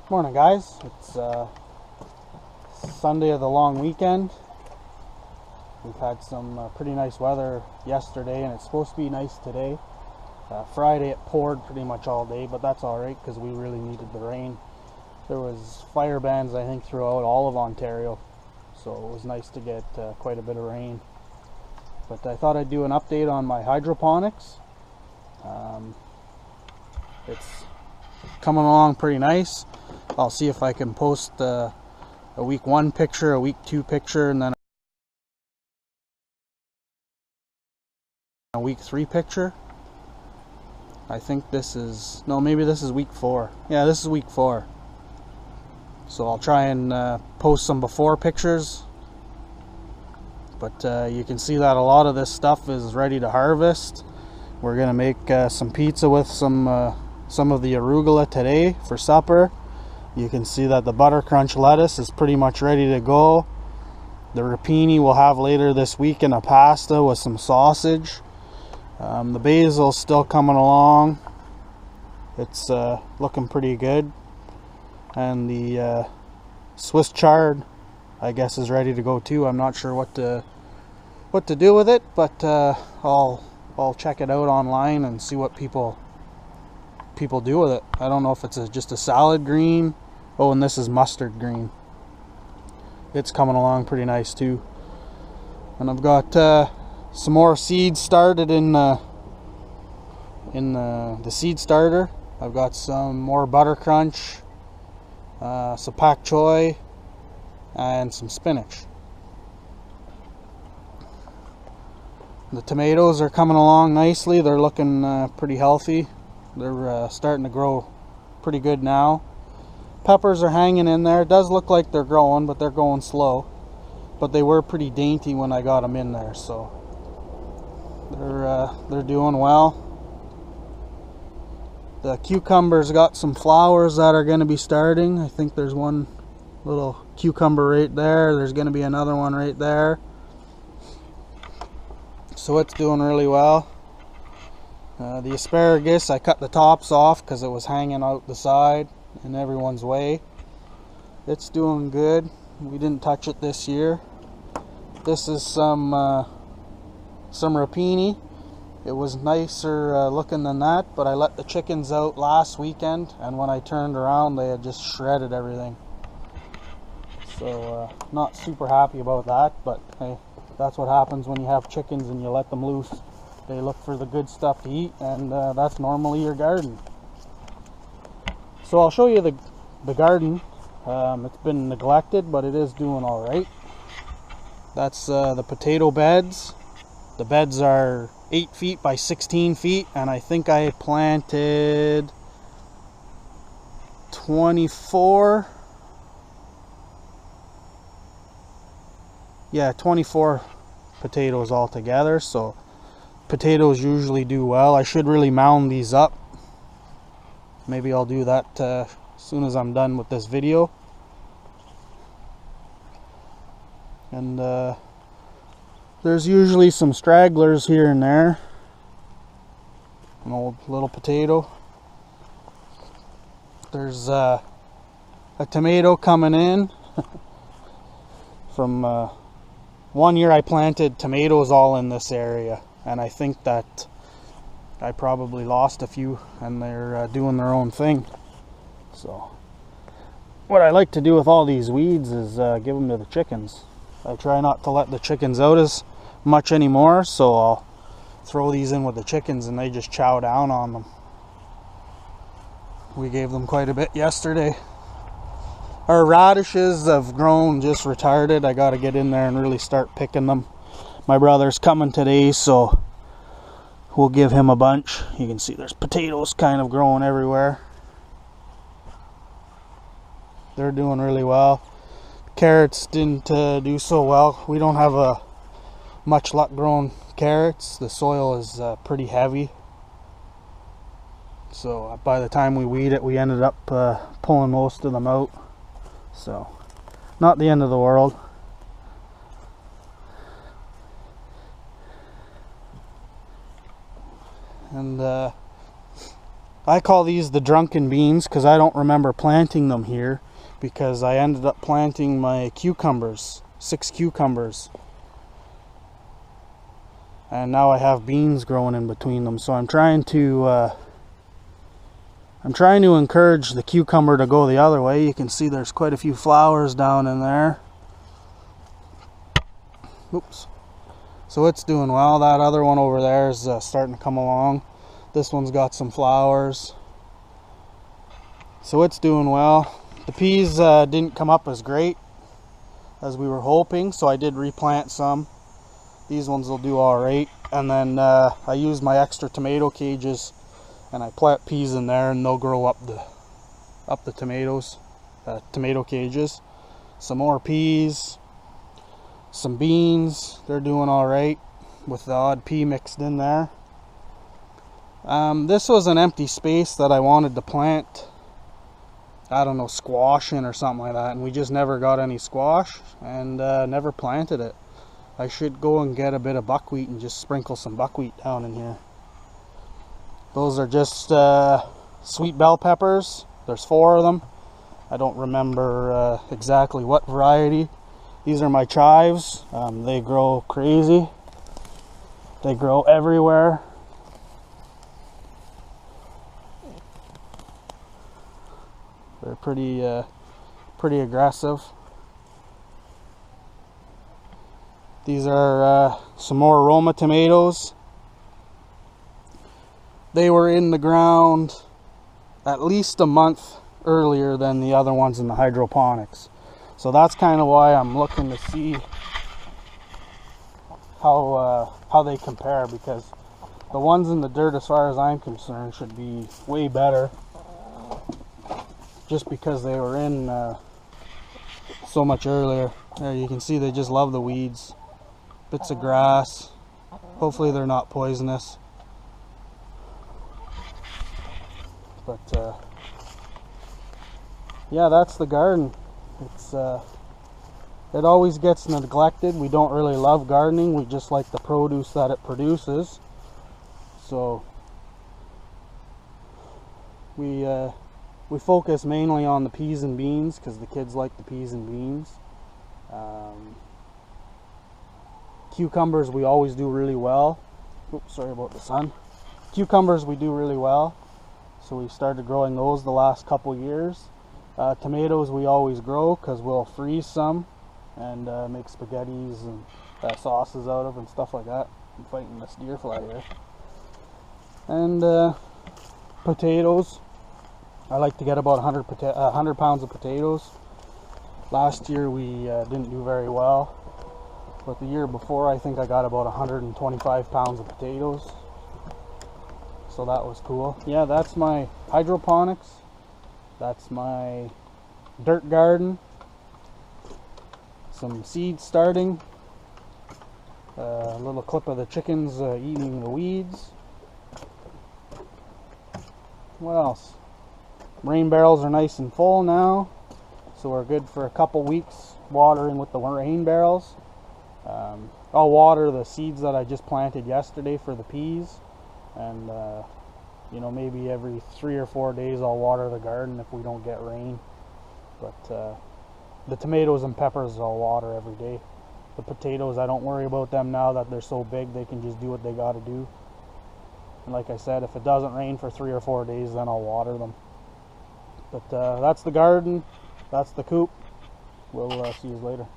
Morning, guys. It's Sunday of the long weekend. We've had some pretty nice weather yesterday, and it's supposed to be nice today. Friday it poured pretty much all day, but that's alright because we really needed the rain. There was fire bans, I think, throughout all of Ontario, so it was nice to get quite a bit of rain. But I thought I'd do an update on my hydroponics. It's coming along pretty nice. I'll see if I can post a week 1 picture, a week 2 picture, and then a week 3 picture. I think this is, no, maybe this is week 4. Yeah, this is week 4. So I'll try and post some before pictures. But you can see that a lot of this stuff is ready to harvest. We're gonna make some pizza with some of the arugula today for supper. You can see that the butter crunch lettuce is pretty much ready to go. The rapini we'll have later this week in a pasta with some sausage. The basil's still coming along. It's looking pretty good. And the Swiss chard, I guess, is ready to go too. I'm not sure what to do with it, but I'll check it out online and see what people do with it. I don't know if it's just a salad green. Oh, and this is mustard green. It's coming along pretty nice too. And I've got some more seeds started in the seed starter. I've got some more butter crunch, some pak choy, and some spinach. The tomatoes are coming along nicely. They're looking pretty healthy. They're starting to grow pretty good now. Peppers are hanging in there. It does look like they're growing, but they're going slow. But they were pretty dainty when I got them in there, so they're doing well. The cucumbers got some flowers that are going to be starting. I think there's one little cucumber right there. There's going to be another one right there. So it's doing really well. The asparagus, I cut the tops off because it was hanging out the side in everyone's way. It's doing good. We didn't touch it this year. This is some rapini. It was nicer looking than that, but I let the chickens out last weekend, and when I turned around they had just shredded everything. So not super happy about that, but hey, that's what happens when you have chickens and you let them loose. They look for the good stuff to eat, and that's normally your garden. So I'll show you the garden. It's been neglected, but it is doing all right. That's the potato beds. The beds are 8 feet by 16 feet, and I think I planted 24 potatoes altogether. So potatoes usually do well. I should really mound these up. Maybe I'll do that as soon as I'm done with this video. And there's usually some stragglers here and there. An old little potato. There's a tomato coming in. From one year I planted tomatoes all in this area, and I think that I probably lost a few, and they're doing their own thing. So what I like to do with all these weeds is give them to the chickens. I try not to let the chickens out as much anymore, so I'll throw these in with the chickens and they just chow down on them. We gave them quite a bit yesterday. Our radishes have grown just retarded. I got to get in there and really start picking them. My brother's coming today, so we'll give him a bunch. You can see there's potatoes kind of growing everywhere. They're doing really well. Carrots didn't do so well. We don't have much luck growing carrots. The soil is pretty heavy. So by the time we weed it, we ended up pulling most of them out. So not the end of the world. And I call these the drunken beans because I don't remember planting them here, because I ended up planting my cucumbers, 6 cucumbers. And now I have beans growing in between them. So I'm trying to encourage the cucumber to go the other way. You can see there's quite a few flowers down in there. Oops. So it's doing well. That other one over there is starting to come along. This one's got some flowers. So it's doing well. The peas didn't come up as great as we were hoping, so I did replant some. These ones will do alright. And then I used my extra tomato cages and I plant peas in there, and they'll grow up the tomatoes, tomato cages. Some more peas, some beans, they're doing alright with the odd pea mixed in there. This was an empty space that I wanted to plant, I don't know, squash in or something like that, and we just never got any squash and never planted it. I should go and get a bit of buckwheat and just sprinkle some buckwheat down in here. Those are just sweet bell peppers. There's 4 of them. I don't remember exactly what variety. These are my chives. They grow crazy. They grow everywhere. They're pretty aggressive. These are some more Roma tomatoes. They were in the ground at least a month earlier than the other ones in the hydroponics. So that's kind of why I'm looking to see how they compare, because the ones in the dirt, as far as I'm concerned, should be way better, just because they were in so much earlier. There you can see they just love the weeds. Bits of grass. Hopefully they're not poisonous. But yeah, that's the garden. It always gets neglected. We don't really love gardening. We just like the produce that it produces. So we focus mainly on the peas and beans because the kids like the peas and beans. Cucumbers we always do really well. Oops, sorry about the sun. Cucumbers we do really well, so we started growing those the last couple years. Tomatoes we always grow because we'll freeze some and make spaghettis and sauces out of and stuff like that. I'm fighting this deer fly here. And potatoes. I like to get about 100 pounds of potatoes. Last year we didn't do very well, but the year before I think I got about 125 pounds of potatoes. So that was cool. Yeah, that's my hydroponics. That's my dirt garden. Some seeds starting. A little clip of the chickens eating the weeds. What else? Rain barrels are nice and full now, so we're good for a couple weeks watering with the rain barrels. I'll water the seeds that I just planted yesterday for the peas, and you know, maybe every 3 or 4 days I'll water the garden if we don't get rain. But the tomatoes and peppers I'll water every day. The potatoes, I don't worry about them now that they're so big. They can just do what they got to do. And like I said, if it doesn't rain for 3 or 4 days, then I'll water them. But that's the garden. That's the coop. We'll see you later.